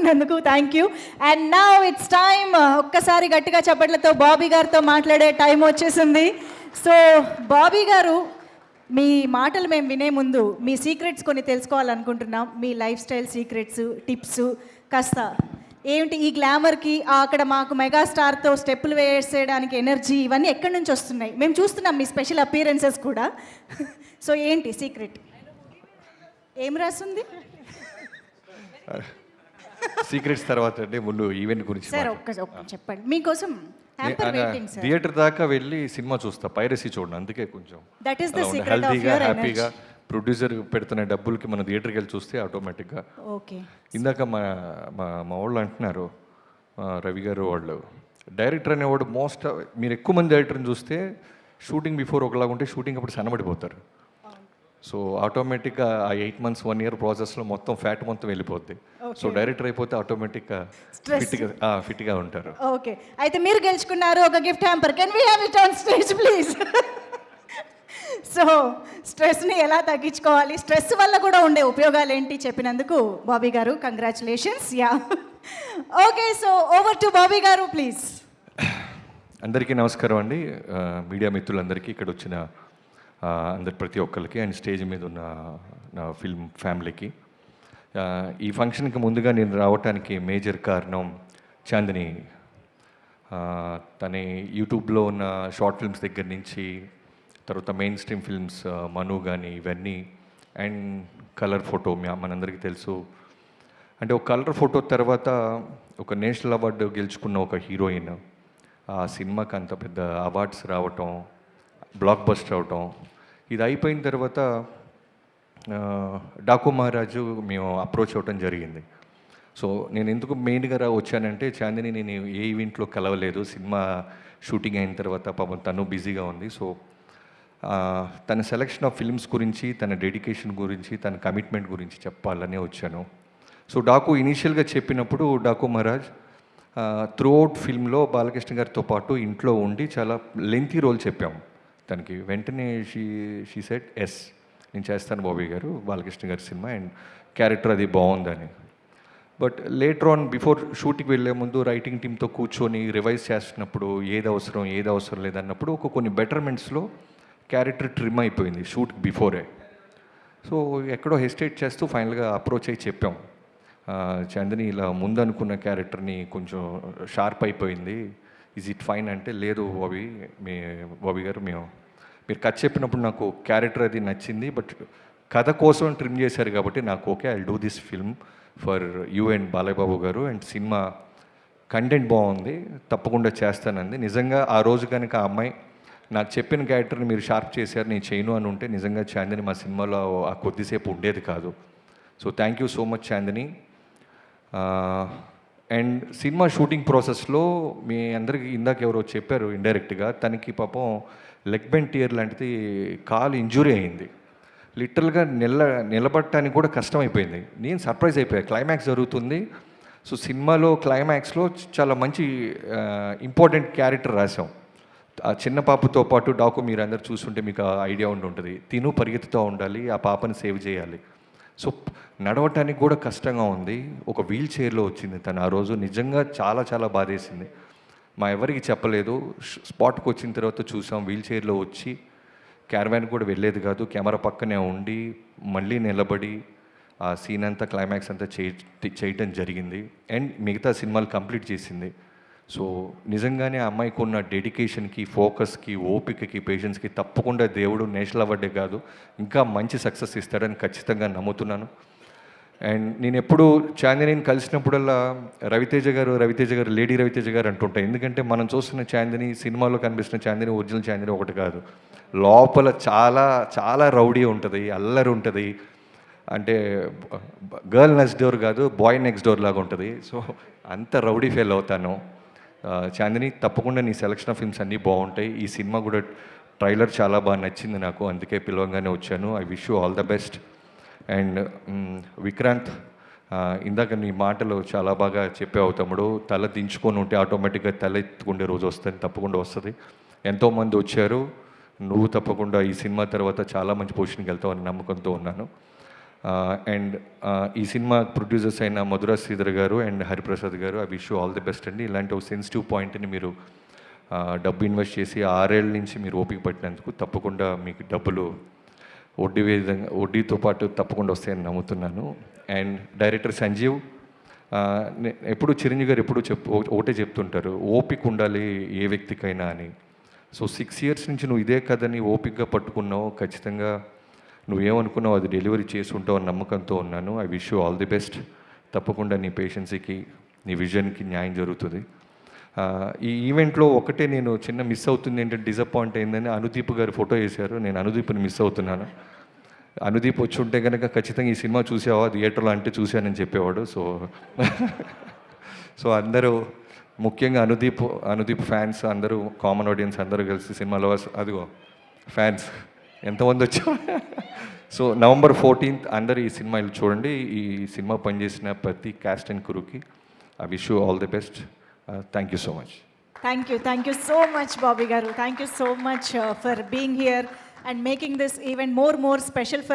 ఒప్పుకున్నందుకు thank you. And now it's time, ఒక్కసారి గట్టిగా చప్పట్లతో బాబీ గారితో మాట్లాడే టైం వచ్చేసింది. సో బాబీ గారు, మీ మాటలు మేము వినే ముందు మీ సీక్రెట్స్ కొన్ని తెలుసుకోవాలనుకుంటున్నాం. మీ లైఫ్ స్టైల్ సీక్రెట్స్, టిప్స్ కాస్త ఏంటి? ఈ గ్లామర్కి అక్కడ మాకు మెగాస్టార్తో స్టెప్పులు వేసేయడానికి ఎనర్జీ ఇవన్నీ ఎక్కడి నుంచి వస్తున్నాయి? మేము చూస్తున్నాం మీ స్పెషల్ అపీరెన్సెస్ కూడా. సో ఏంటి సీక్రెట్? ఏం రాస్తుంది సీక్రెట్స్ తర్వాత అంటే ముందు ఈవెంట్ గురించి సార్? ఒక్క చెప్పండి. మీకోసం థియేటర్ దాకా వెళ్ళి సినిమా చూస్తా, పైరసీ చూడండి. అందుకే కొంచెం that is the secret of హెల్తీగా యువర్ హ్యాపీగా ప్రొడ్యూసర్ పెడుతున్న డబ్బులకి మనం థియేటర్కి వెళ్ళి చూస్తే ఆటోమేటిక్గా. ఓకే. ఇందాక మా మా మా వాళ్ళు అంటున్నారు, రవి గారు వాళ్ళు, డైరెక్టర్ అనేవాడు మీరు ఎక్కువ మంది డైరెక్టర్ని చూస్తే షూటింగ్ బిఫోర్ ఒకలాగా ఉంటే షూటింగ్ అప్పుడు సన్నబడిపోతారు. సో ఆటోమేటిక్గా ఆ 8 months 1 year ప్రాసెస్లో మొత్తం ఫ్యాట్ మొత్తం వెళ్ళిపోద్ది. సో డైరెక్టర్ అయిపోతే ఆటోమేటిక్గా ఫిట్గా ఉంటారు. ఓకే, అయితే మీరు గెలుచుకున్నారు ఒక gift hamper. Can we have it on stage please? So స్ట్రెస్ని ఎలా తగ్గించుకోవాలి, స్ట్రెస్ వల్ల కూడా ఉండే ఉపయోగాలు ఏంటి చెప్పినందుకు బాబీ గారు congratulations. Yeah, okay. So over to Bobby గారు ప్లీజ్. అందరికీ నమస్కారం అండి, మీడియా మిత్రులందరికీ, ఇక్కడ వచ్చిన ప్రతి ఒక్కరికి, అండ్ స్టేజ్ మీద ఉన్న నా ఫిల్మ్ ఫ్యామిలీకి. ఈ ఫంక్షన్కి ముందుగా నేను రావటానికి మేజర్ కారణం చాందిని. తన యూట్యూబ్లో ఉన్న షార్ట్ ఫిల్మ్స్ దగ్గర నుంచి, తర్వాత మెయిన్ స్ట్రీమ్ ఫిల్మ్స్ మను కానీ ఇవన్నీ, అండ్ కలర్ ఫోటో మనందరికీ తెలుసు. అంటే ఒక కలర్ ఫోటో తర్వాత ఒక నేషనల్ అవార్డు గెలుచుకున్న ఒక హీరోయిన్, ఆ సినిమాకి అంత పెద్ద అవార్డ్స్ రావటం, బ్లాక్ బస్టర్ అవటం, ఇది అయిపోయిన తర్వాత డాకు మహారాజు మేము అప్రోచ్ అవ్వటం జరిగింది. సో నేను ఎందుకు మెయిన్గా వచ్చానంటే, చాందిని నేను ఏ ఈవెంట్లో కలవలేదు, సినిమా షూటింగ్ అయిన తర్వాత పాపం తను బిజీగా ఉంది. సో తన సెలెక్షన్ ఆఫ్ ఫిల్మ్స్ గురించి, తన డెడికేషన్ గురించి, తన కమిట్మెంట్ గురించి చెప్పాలనే వచ్చాను. సో డాకు ఇనీషియల్గా చెప్పినప్పుడు, డాకు మహారాజ్ త్రూ అవుట్ ఫిల్మ్లో బాలకృష్ణ గారితో పాటు ఇంట్లో ఉండి చాలా లెంతీ రోల్ చెప్పాము తనకి. వెంటనే షీ సెడ్ ఎస్, నేను చేస్తాను బాబీ గారు, బాలకృష్ణ గారి సినిమా, అండ్ క్యారెక్టర్ అది బాగుందని. బట్ లేటర్ ఆన్ బిఫోర్ షూటింగ్కి వెళ్ళే ముందు రైటింగ్ టీమ్తో కూర్చొని రివైజ్ చేస్తున్నప్పుడు ఏది అవసరం లేదన్నప్పుడు కొన్ని బెటర్మెంట్స్లో క్యారెక్టర్ ట్రిమ్ అయిపోయింది షూట్ బిఫోరే. సో ఎక్కడో హెసిటేట్ చేస్తూ ఫైనల్గా అప్రోచ్ అయ్యి చెప్పాం, చాందిని ఇలా ముందు అనుకున్న క్యారెక్టర్ని కొంచెం షార్ప్ అయిపోయింది, ఈజ్ ఇట్ ఫైన్ అంటే, లేదు బాబీ గారు, మీరు కథ చెప్పినప్పుడు నాకు క్యారెక్టర్ అది నచ్చింది, బట్ కథ కోసం ట్రిమ్ చేశారు కాబట్టి నాకు okay, I do this film for you and Balayya Babu garu, and cinema content బాగుంది, తప్పకుండా చేస్తానంది. నిజంగా ఆ రోజు కనుక ఆ అమ్మాయి నాకు చెప్పిన క్యారెక్టర్ని మీరు షార్ప్ చేశారు, నేను చేయను అని ఉంటే నిజంగా చాందిని మా సినిమాలో ఆ కొద్దిసేపు ఉండేది కాదు. So thank you so much Chandini. And cinema shooting ప్రాసెస్లో మీ అందరికీ ఇందాక ఎవరో చెప్పారు ఇండైరెక్ట్గా, తనకి పాపం లెగ్ బెండ్ టియర్ లాంటిది, కాలు ఇంజురీ అయింది. లిటరల్గా నిలబడటానికి కూడా కష్టమైపోయింది. నేను సర్ప్రైజ్ అయిపోయాను, క్లైమాక్స్ జరుగుతుంది. సో సినిమాలో క్లైమాక్స్లో చాలా మంచి ఇంపార్టెంట్ క్యారెక్టర్ రాసాం. ఆ చిన్న పాపతో పాటు డాకు మీరు అందరు చూస్తుంటే మీకు ఐడియా ఉంటుంది, తిను పరిగెత్తుతూ ఉండాలి, ఆ పాపని సేవ్ చేయాలి. సో నడవటానికి కూడా కష్టంగా ఉంది, ఒక వీల్ చైర్లో వచ్చింది తను ఆ రోజు. నిజంగా చాలా చాలా బాధేసింది. మా ఎవరికి చెప్పలేదు, స్పాట్కి వచ్చిన తర్వాత చూసాం, వీల్ చైర్లో వచ్చి క్యారవాన్ కూడా వెళ్ళేది కాదు, కెమెరా పక్కనే ఉండి మళ్ళీ నిలబడి ఆ సీన్ అంతా క్లైమాక్స్ అంతా చేయటం జరిగింది, అండ్ మిగతా సినిమాలు కంప్లీట్ చేసింది. సో నిజంగానే ఆ అమ్మాయికి ఉన్న డెడికేషన్కి, ఫోకస్కి, ఓపికకి, పేషెన్స్కి తప్పకుండా దేవుడు నేషనల్ అవార్డే కాదు ఇంకా మంచి సక్సెస్ ఇస్తాడని ఖచ్చితంగా నమ్ముతున్నాను. అండ్ నేను ఎప్పుడు చాందినిని కలిసినప్పుడల్లా రవితేజ గారు లేడీ రవితేజ గారు అంటుంటాయి. ఎందుకంటే మనం చూస్తున్న చాందిని, సినిమాలో కనిపిస్తున్న చాందిని, ఒరిజినల్ చాందిని ఒకటి కాదు. లోపల చాలా చాలా రౌడీ ఉంటుంది, అల్లరి ఉంటుంది. అంటే గర్ల్ నెక్స్ట్ డోర్ కాదు, బాయ్ నెక్స్ట్ డోర్ లాగా ఉంటుంది. సో అంత రౌడీ ఫీల్ అవుతాను. చాందిని, తప్పకుండా నీ సెలెక్షన్ ఆఫ్ ఫిల్మ్స్ అన్నీ బాగుంటాయి. ఈ సినిమా కూడా ట్రైలర్ చాలా బాగా నచ్చింది నాకు, అందుకే పిలవంగానే వచ్చాను. I wish you all the best. And Vikrant, ఇందాక నీ మాటలు చాలా బాగా చెప్పావు తమ్ముడు. తల దించుకొని ఉంటే ఆటోమేటిక్గా తల ఎత్తుకుండే రోజు వస్తుంది, తప్పకుండా వస్తుంది. ఎంతోమంది వచ్చారు, నువ్వు తప్పకుండా ఈ సినిమా తర్వాత చాలా మంచి పొజిషన్కి వెళ్తావు అని నమ్మకంతో ఉన్నాను. అండ్ ఈ సినిమా ప్రొడ్యూసర్స్ అయిన మధురా శ్రీధర్ గారు అండ్ హరిప్రసాద్ గారు, I wish you all the best అండి. ఇలాంటి ఒక సెన్సిటివ్ పాయింట్ని మీరు డబ్బు ఇన్వెస్ట్ చేసి 6 ఏళ్ళ నుంచి మీరు ఓపిక పట్టినందుకు తప్పకుండా మీకు డబ్బులు వడ్డీతో పాటు తప్పకుండా వస్తాయని నమ్ముతున్నాను. అండ్ డైరెక్టర్ సంజీవ్, ఎప్పుడు చిరంజీవి గారు ఎప్పుడు ఒకటే చెప్తుంటారు, ఓపిక ఉండాలి ఏ వ్యక్తికైనా అని. సో 6 years నుంచి నువ్వు ఇదే కథని ఓపికగా పట్టుకున్నావు, ఖచ్చితంగా నువ్వేమనుకున్నావు అది డెలివరీ చేసి ఉంటావు అని నమ్మకంతో ఉన్నాను. I wish you all the best. తప్పకుండా నీ పేషెన్సీకి, నీ విజన్కి న్యాయం జరుగుతుంది. ఈ ఈవెంట్లో ఒకటే నేను చిన్న మిస్ అవుతుంది ఏంటంటే, డిసప్పాయింట్ అయిందని అనుదీప్ గారు ఫోటో వేశారు. నేను అనుదీప్ని మిస్ అవుతున్నాను. అనుదీప్ వచ్చి ఉంటే కనుక ఖచ్చితంగా ఈ సినిమా చూసావా థియేటర్లో అంటే చూశానని చెప్పేవాడు. సో అందరూ, ముఖ్యంగా అనుదీప్ ఫ్యాన్స్ అందరూ, కామన్ ఆడియన్స్ అందరూ కలిసి సినిమాలో అదిగో ఫ్యాన్స్ ఎంతమంది వచ్చారు. సో November 14th అందరూ ఈ సినిమా చూడండి. ఈ సినిమా పనిచేసిన ప్రతి క్యాస్ట్ అండ్ క్రూకి I wish you all the best. Thank you so much. Thank you so much, Bobby Garu. Thank you so much for being here and making this even more special for